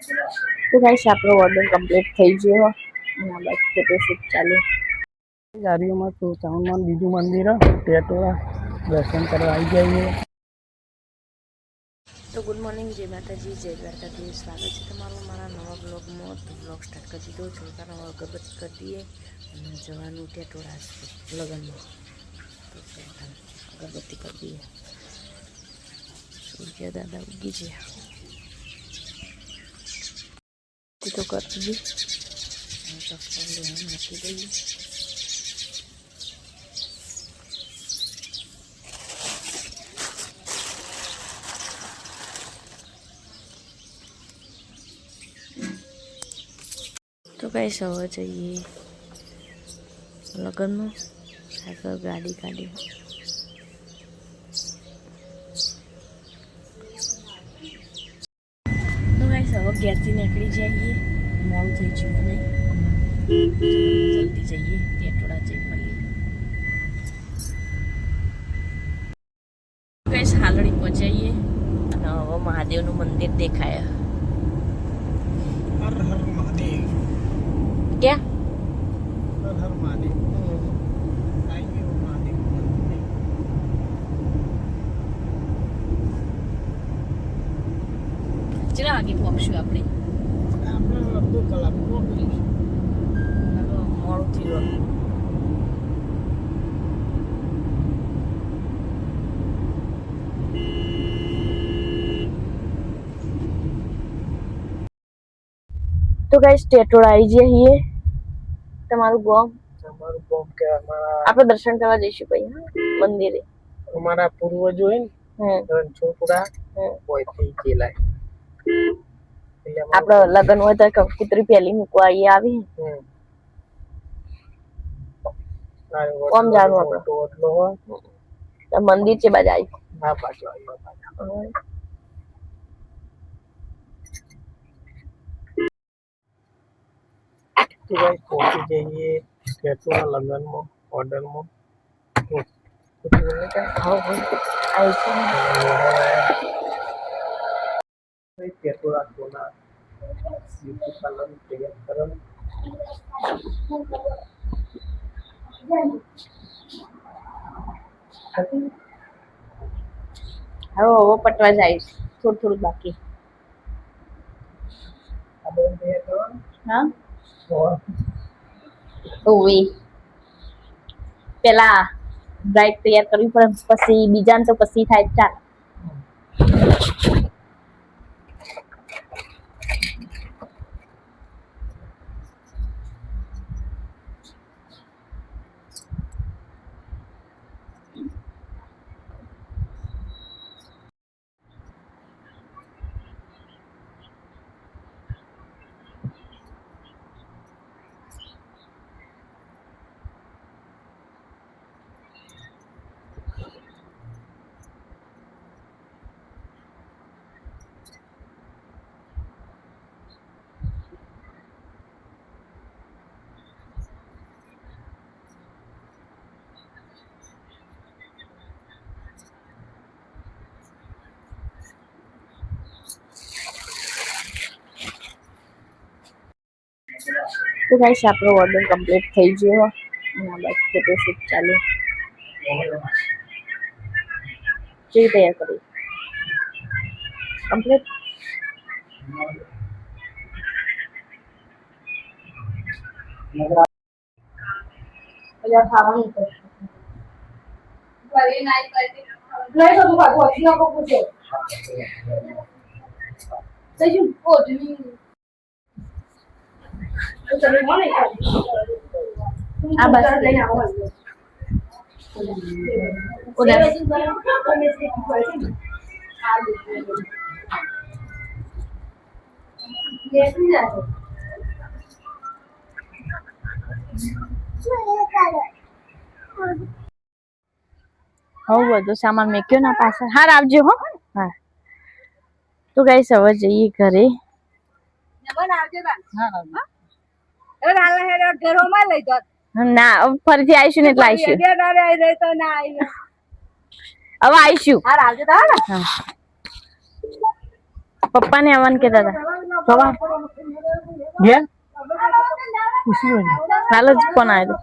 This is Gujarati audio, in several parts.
તો ગાઈસ આપણો ઓર્ડર કમ્પ્લીટ થઈ ગયો અને આ બાજુ ફોટોશૂટ ચાલુ. ગાડીઓમાં તો ચાવનમાં બીજું મંદિર ટેટોળા દર્શન કરવા આવી જઈએ. તો ગુડ મોર્નિંગ, જય માતાજી, જય દ્વારકાધીશ. સ્વાગત છે તમારું મારા નવા બ્લોગમાં. તો બ્લોગ સ્ટાર્ટ કરી દીધો છો, કારણ અગરબત્તી કરી દઈએ અને જવાનું ટેટોળા લગ્નમાં. તો અગરબત્તી કરી દઈએ. સૂર્ય દાદા ઉગી છે તો કરી દઈએ. નાખી દઈએ. તો કઈ સવાર જઈએ લગ્નમાં. આગળ ગાડી કાઢી. તો કઈ સવાર ઘેરથી નીકળી જઈએ. મોલ થઈ ગયું નહીં, જલ્દી જઈએ ટેટોળા જઈ મળીએ. કઈ હાલડી પહોંચાઈએ અને હવે મહાદેવનું મંદિર દેખાય. હર હર મહાદેવ. ક્યાં? હર હર મહાદેવ. કેટલા વાગે પહોંચશું આપણે? અડધો કલાક પહોંચીશું. મોડું થયું. તો ગાઈસ ટેટોળા આવી જઈએ. તમારું ગામ? અમારું ગામ કે આપણે દર્શન કરવા જઈશું ભાઈ મંદિરે. અમારા પૂર્વજો હે ને રણછોડપુરા કોઈથી ગયેલા. આપણે લગ્ન હોય તો કંકોત્રી પહેલી મૂકવા આવી. કોમ જાણું આપણે મંદિર છે બાજુ આવી. હા પાછો આવ્યો. તો ગાઈસ પહોંચી જઈએ ટેટોળા લગ્નમાં ઓર્ડરમાં. ટેટોળા સોના બ્યુટી પાર્લર તૈયાર કરો. હવે પટવા જાય થોડું થોડું બાકી. હા ઓવે પેલા બ્રાઇડ તૈયાર કરવી પડે, પછી બીજાને તો પછી થાય ચાલ. તો ગાઈસ આપણો ઓર્ડર કમ્પ્લીટ થઈ ગયો અને આ બાજુ ફોટોશૂટ ચાલુ. કેવી તૈયાર કરી કમ્પ્લીટ? ખાવાનું આ બસ લઈને આવો. હવે બધો સામાન મેક્યો ના પાછળ. હાર આવજો હો. હા તો ગાઈસ હવે જઈએ ઘરે. ના ફરીથી આવીશું ને એટલે આવીશું. હવે આવીશું. પપ્પા ને આવવાનું કેતા હતા. चला ये खुशी हो गई हाल ज फोन आयो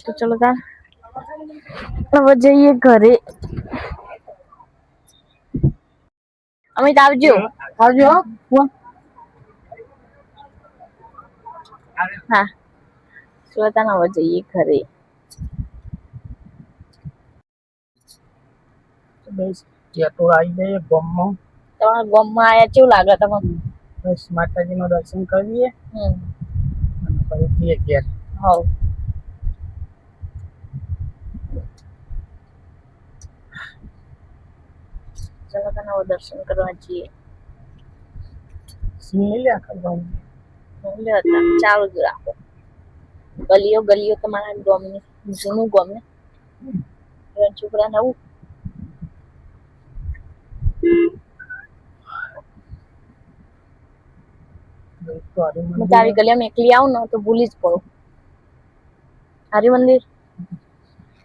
तो चलो तार હવે જઈએ ઘરે અમિત આવજો આવજો ફોન હા શ્વેતા હવે જઈએ ઘરે બસ ટેટો આવી જાય ગમમાં તમારા ગામમાં આયા કેવું લાગે તમને બસ માતાજીનું દર્શન કરીએ અને પછી જઈએ ઘેર હવ ચલો તને હવે દર્શન કરવા જઈએ સિંહ લઈ લે આખા ગામ લ્યો તાર ચાલુ જ રાખો ગલીઓ ગલીઓ તમારા ગામની જૂનું ગામ ને છોકરા નવું હું તારી ગલીમાં એકલી આવું ને તો ભૂલી જ પડું હરિ મંદિર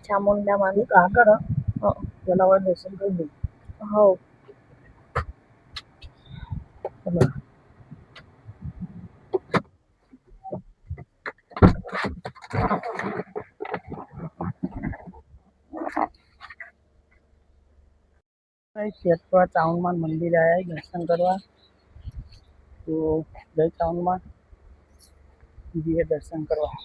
ચામુંડા મંદિર આગળ પેલા વાર દર્શન કરી દઉં હવ ચલો શેઠવા ચાઉનમાં મંદિર આવ્યા દર્શન કરવા તો જય ચાઉનમાં જઈએ દર્શન કરવા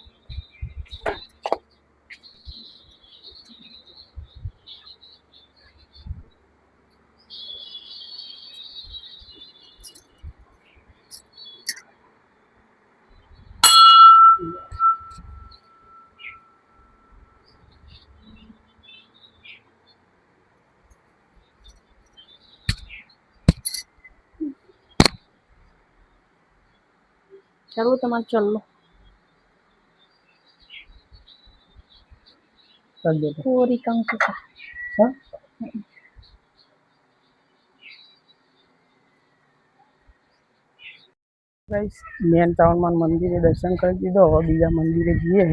ચાલો તમારે ચલો ચાલ દે પૂરી કંકુ હા ગાઈસ મેન ટાઉનમાં મંદિરે દર્શન કરી દીધો હવે બીજા મંદિરે જઈએ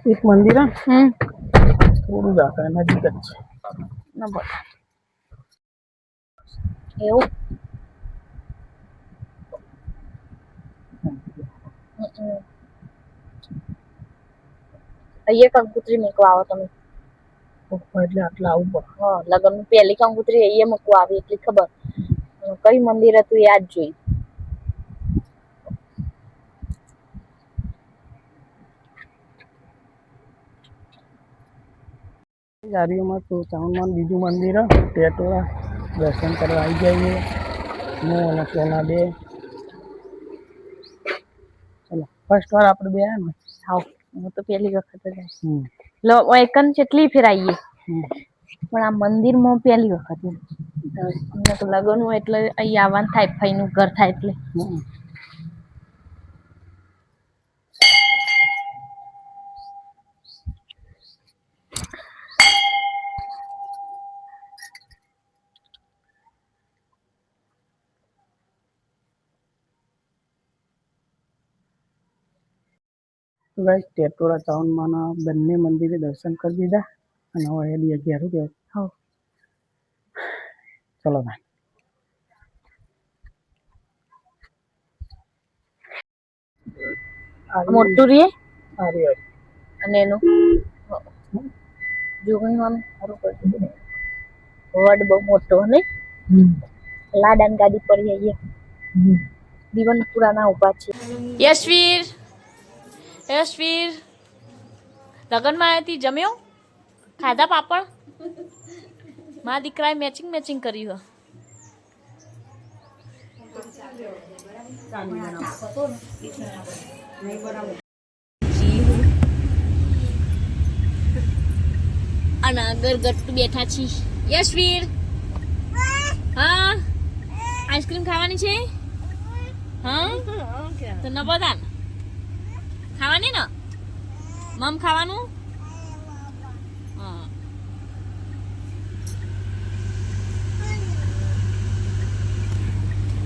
એક મંદિર થોડું જ આગળ નજીક જ છે ના બોલ એવું અહીંયા કંકુતરી મૂકવા આવો તમે એટલે આટલા આવું પડે હા લગન પહેલી કંકુતરી અહીંયા મૂકવા આવી એટલી ખબર કઈ મંદિર હતું યાદ જોઈ જારીઓમાં તો ચાઉનમાં બીજું મંદિર ટેટોરા દર્શન કરવા આવી જઈએ હું અને સોના બે ચલો ફર્સ્ટ વાર આપણે બે આવ્યા ને હાવ હું તો પહેલી વખત જ લો એકન કેટલી ફેરાઈએ પણ આ મંદિરમાં પહેલી વખત તો લગન હોય એટલે અહીં આવવાનું થાય ફઈનું ઘર થાય એટલે ગાઈસ ટેટોરા ટાઉનમાં બંને મંદિરે દર્શન કરી દીધા અને હવે એલી અગિયાર કેવું હવ ચલો ભાઈ મોટું રીએ સારી વાત અને એનું જોગણીમાં સારું કરી દીધું વડ બહુ મોટો ને લાડાની ગાડી પર આવીએ દીવન પુરાના ઉભા છે યશવીર યશવીર લગનમાં આવ્યા જમ્યો ખાધા પાપડ મારા દીકરાએ મેચિંગ મેચિંગ કર્યું અને આગળ ગટ્ટુ બેઠા છી યશવીર હા આઈસ્ક્રીમ ખાવાની છે હા તો ન બધા ખાવાની ને મમ ખાવાનું હા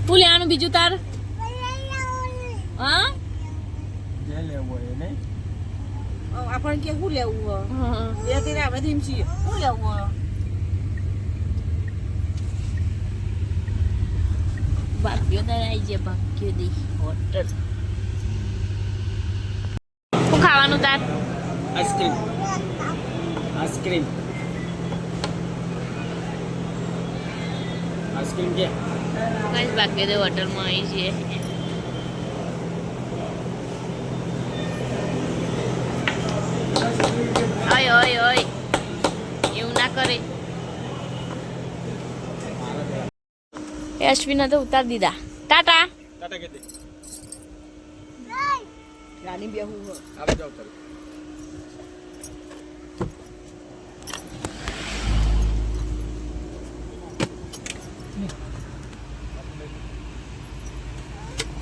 શું લેવાનું બીજું તાર હે આપણને કે શું લેવું હોય એ તેને આપણે ધીમ છીએ શું લેવું હોય ભાગ્યોદય આવી જાય ભાગ્યોદય હોટલ શું ખાવાનું તાર આઈસ્ક્રીમ આઈસ્ક્રીમ આઈસ્ક્રીમ કે કઈ ભાગ્યોદય હોટલમાં આવી છીએ ઓય ઓય ઓય એવું ના કરે અશ્વિના તો ઉતાર દીધા ટાટા ટાટા કે દે ગાડી બેહું હોય આવે જાવ ચાલો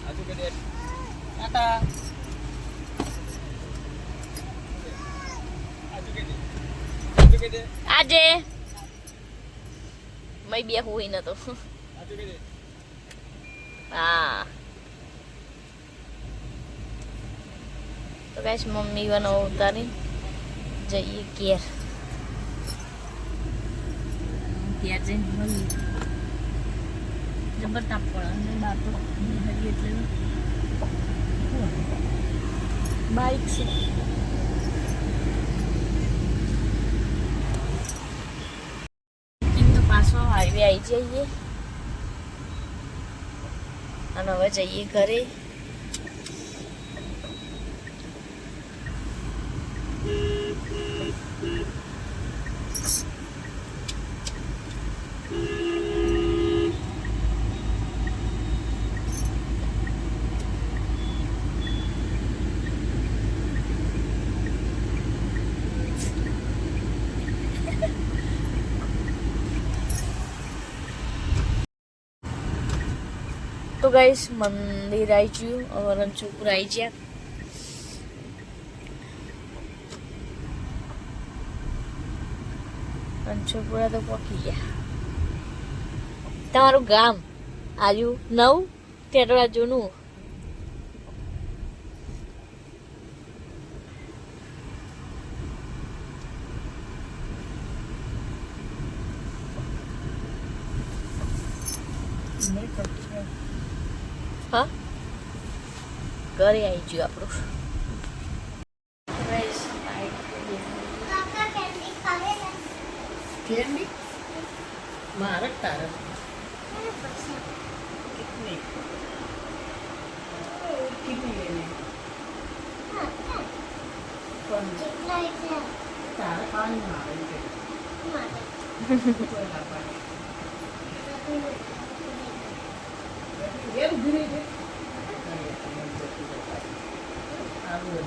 આજુ કે દે ટાટા આજુ કે દે આજે મેં બે હોય નતો આજુ કે દે હા તો ગાઈસ મમ્મી બનો ઉતારી જઈએ ઘેર ઘેર જઈને મમ્મી જબર તાપ પડે અને બહાર તો હરી એટલે બાઈક છે કિંમતો પાછો હાઈવે આવી જઈએ અને હવે જઈએ ઘરે તો ગાઈસ મંદિર આવી ગયું હવે રણછોડપુર આવી ગયા રણછોડપુરા તો પહોંચી ગયા તમારું ગામ આવ્યું નવ ટેટોડા જૂનું હા ઘરે આવી ગયું આપણું કેન્ડી મારે તારે कितने लेने कौन तारा पानी मारे के कोई ना पानी ये उधर है आलू है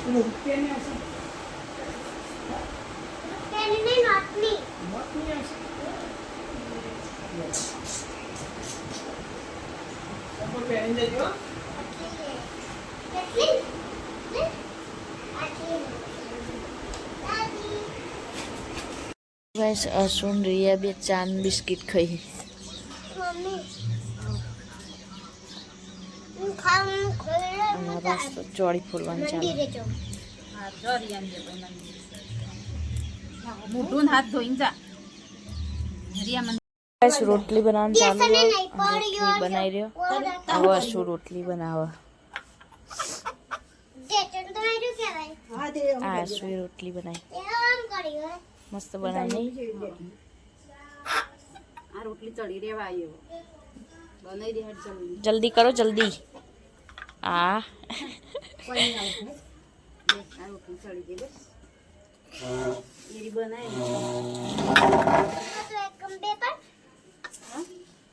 वो केने ऐसे केने नहीं नॉटनी मत नहीं ऐसे सब पहन दे जो કેટલી આટલી દાદી ગાઈસ અસુન રિયા બે ચાન બિસ્કિટ ખાઈ મમ્મી હું ખાવાનું ખોલે અને બસ તો ચોળી ફૂલવાનું ચાલે મંદિરે જાઉં હા જોરી આમ જે મોઢું હાથ ધોઈને જા હરિયા મંદિર ગાઈસ રોટલી બનાવવાનું ચાલુ બેસન છે. નહીં પડી રોટલી બનાવી રહ્યો હવે અસુ રોટલી બનાવે જેટણ તો આર્યું કહેવાય હા દે આ અસુએ રોટલી બનાવી તે આમ કરી હોય મસ્ત બનાવી નહીં આ રોટલી ચડી રેવા આવ્યો બનાવી દે હટ જલ્દી જલ્દી કરો જલ્દી આ કોઈ નહીં આવશે આ રોટલી ચડી ગઈ બસ એરી બનાવી તો એકમ બે પર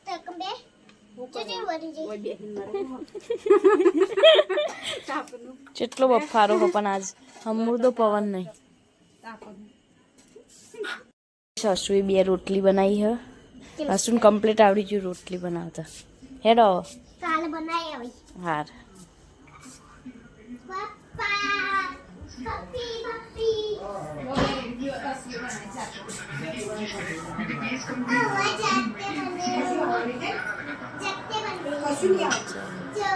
તો એકમ બે ચૂચી વળી જઈ કોઈ બેહીન મારે તાપનું જેટલો બફારો હો પણ આજ હમુરદો પવન નહીં તાપનું સાસુએ બે રોટલી બનાવી હે અસુન કમ્પ્લીટ આવડી ગયું રોટલી બનાવતા હેડો કાલ બનાવી આવી હાર પપ્પા પપ્પી પપ્પી આવા જાતે બને જાતે બને જો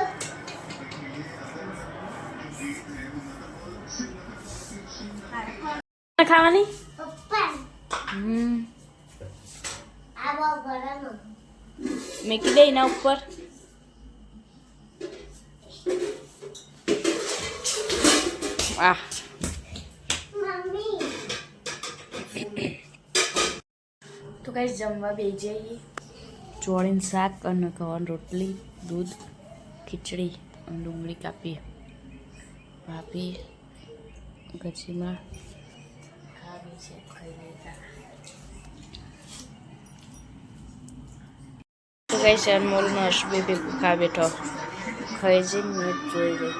ખાવાની પપ્પા આવો ગરમ મેકી દે એના ઉપર. આહ મમ્મી તો ગાઈસ જમવા બેસી જઈએ. ચોળીનું શાક અને ગવાની રોટલી, દૂધ, ખીચડી અને ડુંગળી કાપીએ, ભાપીએ, ગચીમાં ખાવી છે, ખાઈ લેતા. તો ગાઈસ અનમોલનો હર્ષબે ભેગું ખા બેઠો, ખાઈ જઈને મેચ જોઈ ગઈ.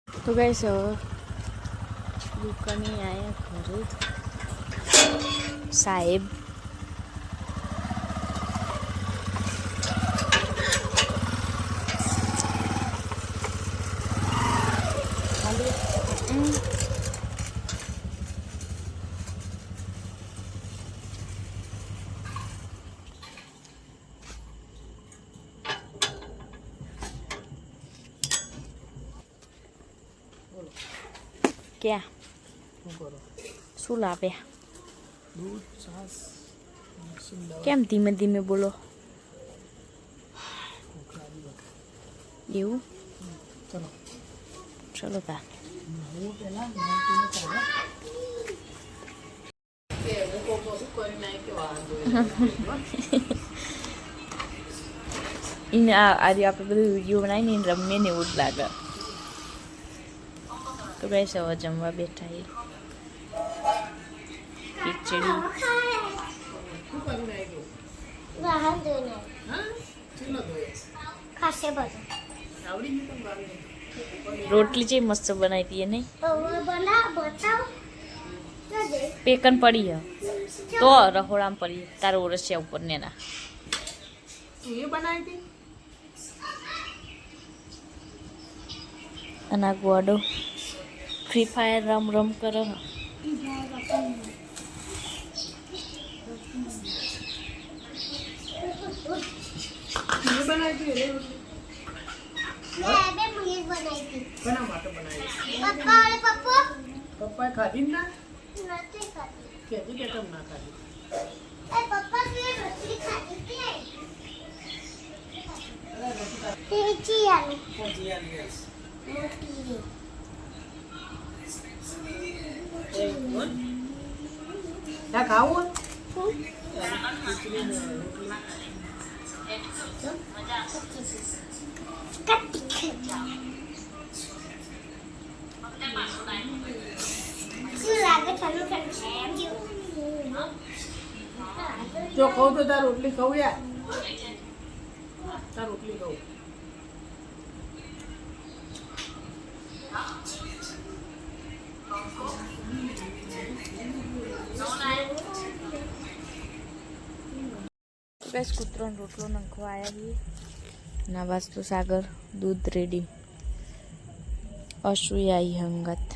તો ગાઈસ હવે દુકાને આવ્યા ઘરે. સાહેબ ક્યાં શું લાવ્યા? દૂધ, છાશ, કેમ ધીમે ધીમે બોલો? એવું? ચલો ચલો તા. હું પહેલાં એને આજે આપણે બધું વિડીયો બનાવીને એને રમીએ ને એવું જ લાગે. તો ગાઈસ હવે જમવા બેઠા એ ખીચડી વાહન જોઈને ખાસે બધું રોટલી છે મસ્ત બનાવી હતી એને. હવે બના બતાવ પેકન પડી હે તો રહોડામાં પડી તારો ઓરસિયા ઉપર ને ના તું એ બનાવી હતી? અને આ ગોડો ફ્રી ફાયર રમ કરો. તું બનાવી હતી? બે મુઈ બનાવી હતી કોના માટે બનાવી? પપ્પા અને પપ્પા પપ્પાએ ખાધી જ ના? નથી ખાતી કહેતી કે કેમ ના ખાધી? એ પપ્પા કે રોટલી ખાધી કે તે આલુ મોટી ત્યાં ખાવું? શું લાગે ઠંડુ ઠંડુ એમ જેવું જો ખાવ તો તાર રોટલી ખાવ યાર. તાર રોટલી ખાવ. બસ કૂતરોનો રોટલો નાખવા આવ્યા છીએ. ના વાસ્તુ સાગર દૂધ રેડી અસુયાઈ હંગત.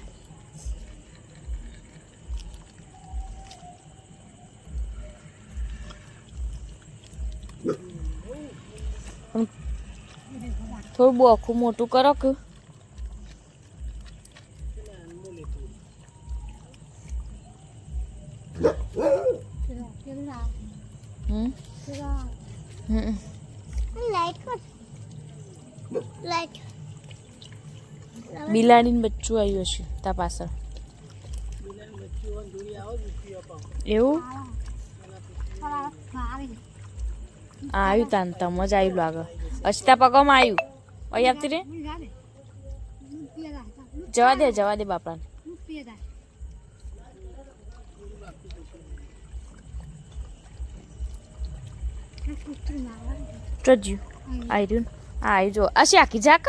થોડું બોખું મોટું કરો કે લાઈટ કર લાઈટ બિલાડીને બચ્ચું આવ્યું છે તા પાછળ. એવું આવ્યું તાન તમ જ આવ્યું લાગે. અસ્તા પગમાં આવ્યું અહીં આવતી રે. જવા દે બાપાને. ટ્રજ્યું આવ્યું આ આવ્યું જો અસી આખી જાક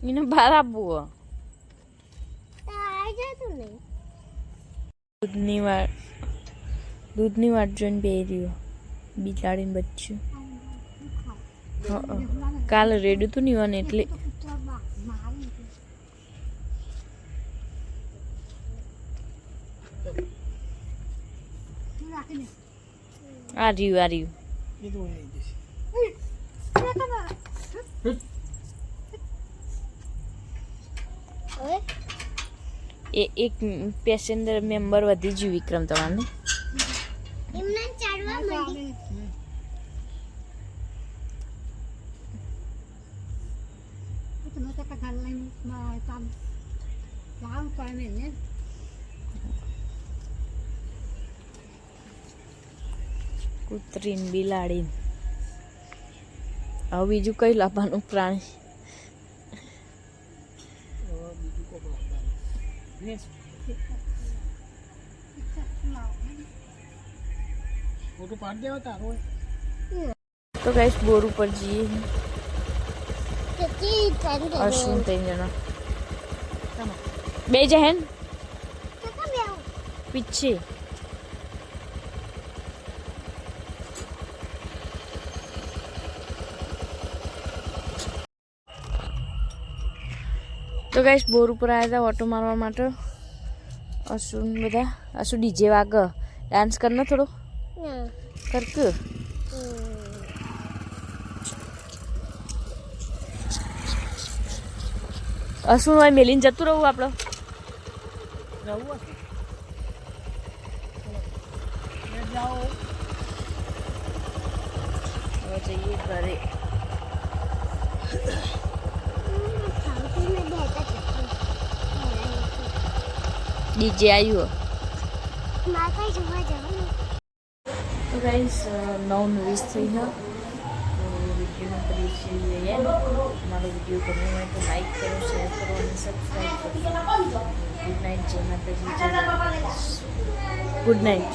એને બહાર આપવું. દૂધની વાટ જોઈને બે રહ્યો બિલાડીને બચ્ચું. કાલે રેડ્યું તું નહીં એટલે આ રહ્યું એ તો વહી જશે. હવે એ એક પેસેન્જર મેમ્બર વધી ગયું વિક્રમ તમારને. એમને ચાડવા માંડી કૂતરીને બિલાડીને હવે બીજું કઈ લાવવાનું પ્રાણી? હવે બીજું કોક લાવવાનું. ભેંસ. ફોટો પાડી દેવા તારો હોય. તો ગાઈસ બોર ઉપર જઈએ કેટલી ચાલી રહી અશ્વિન 3 જણા ચાલો. બે જહેન કાકા બે આવો પીછે. તો ગાઈસ બોર ઉપર આવ્યા હતા ઓટો મારવા માટે. અશ્વિન બધા અશુ ડીજે વાગ ડાન્સ કરને થોડો ના કરક. અશ્વિન હોય મેલીને જતું રહું આપણે. જવું હશે. એ જાઓ. હવે જઈએ ઘરે. ખાવતી ને બેઠા છે ડીજે આવ્યું. મારે કઈ જોવા જવાનું તો ગાઈસ 9:20 થઈ ગયા. તો વિડીયોમાં કરીએ છીએ મારો વિડીયો ગમ્યો હોય તો લાઈક કરો, શેર કરો અને સબસ્ક્રાઈબ કરો. Good night. જય માતાજી. Good night.